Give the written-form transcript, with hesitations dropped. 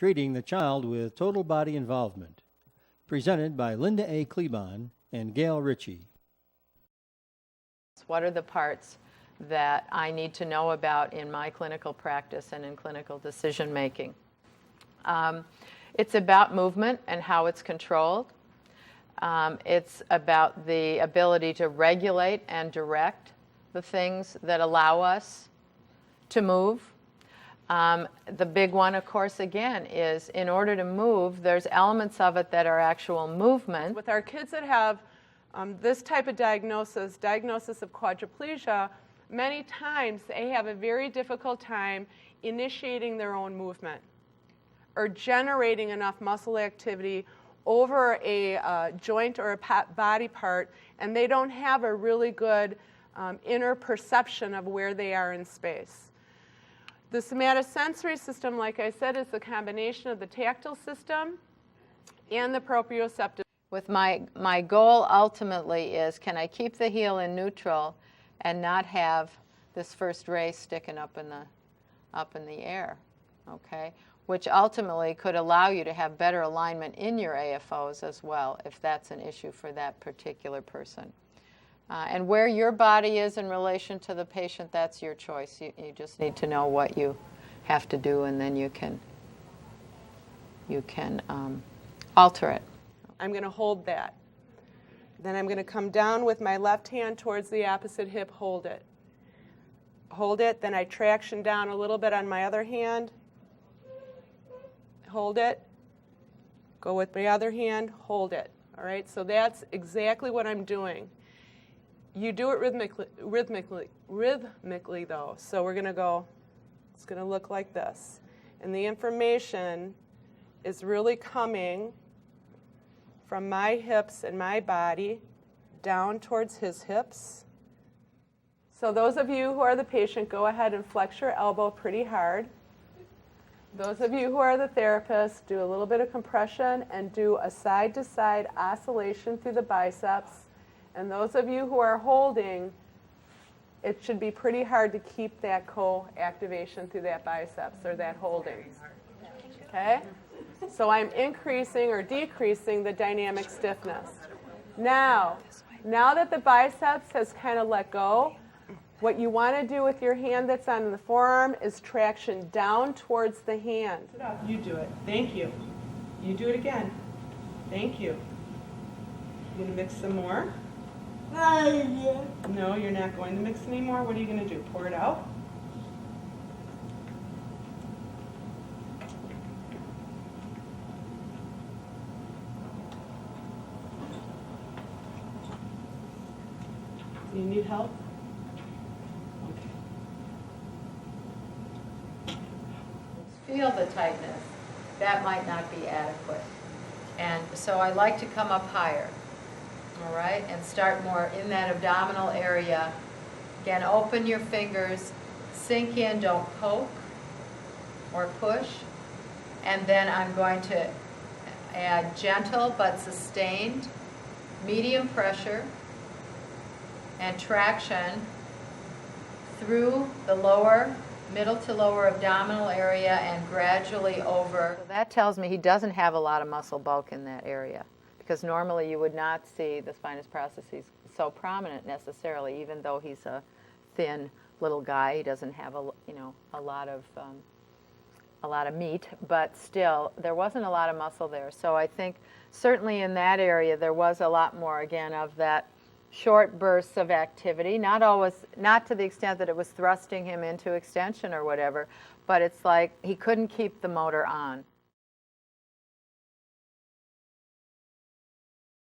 treating the child with total body involvement. Presented by Linda A. Klebon and Gail Ritchie. What are the parts that I need to know about in my clinical practice and in clinical decision making? It's about movement and how it's controlled. It's about the ability to regulate and direct the things that allow us to move. The big one, of course, again, is in order to move, there's elements of it that are actual movement. With our kids that have this type of diagnosis of quadriplegia, many times they have a very difficult time initiating their own movement or generating enough muscle activity over a joint or a body part, and they don't have a really good inner perception of where they are in space. The somatosensory system, like I said, is the combination of the tactile system and the proprioceptive. With my goal ultimately is, can I keep the heel in neutral and not have this first ray sticking up in the air, okay? Which ultimately could allow you to have better alignment in your AFOs as well, if that's an issue for that particular person. And where your body is in relation to the patient, that's your choice. You just need to know what you have to do, and then you can alter it. I'm going to hold that. Then I'm going to come down with my left hand towards the opposite hip, hold it. Hold it, then I traction down a little bit on my other hand. Hold it. Go with my other hand, hold it. All right, so that's exactly what I'm doing. You do it rhythmically though. So we're going to go, it's going to look like this. And the information is really coming from my hips and my body down towards his hips. So those of you who are the patient, go ahead and flex your elbow pretty hard. Those of you who are the therapist, do a little bit of compression and do a side-to-side oscillation through the biceps. And those of you who are holding, it should be pretty hard to keep that co-activation through that biceps or that holding. Okay? So I'm increasing or decreasing the dynamic stiffness. Now that the biceps has kind of let go, what you want to do with your hand that's on the forearm is traction down towards the hand. You do it. Thank you. You do it again. Thank you. You going to mix some more? No, you're not going to mix anymore. What are you going to do? Pour it out? Do you need help? Feel the tightness. That might not be adequate. And so I like to come up higher, all right, and start more in that abdominal area. Again, open your fingers, sink in, don't poke or push. And then I'm going to add gentle but sustained medium pressure and traction through the middle to lower abdominal area and gradually over. So that tells me he doesn't have a lot of muscle bulk in that area, because normally you would not see the spinous processes so prominent necessarily, even though he's a thin little guy. He doesn't have a lot of meat, but still there wasn't a lot of muscle there. So I think certainly in that area there was a lot more, again, of that short bursts of activity, not to the extent that it was thrusting him into extension or whatever, but it's like he couldn't keep the motor on.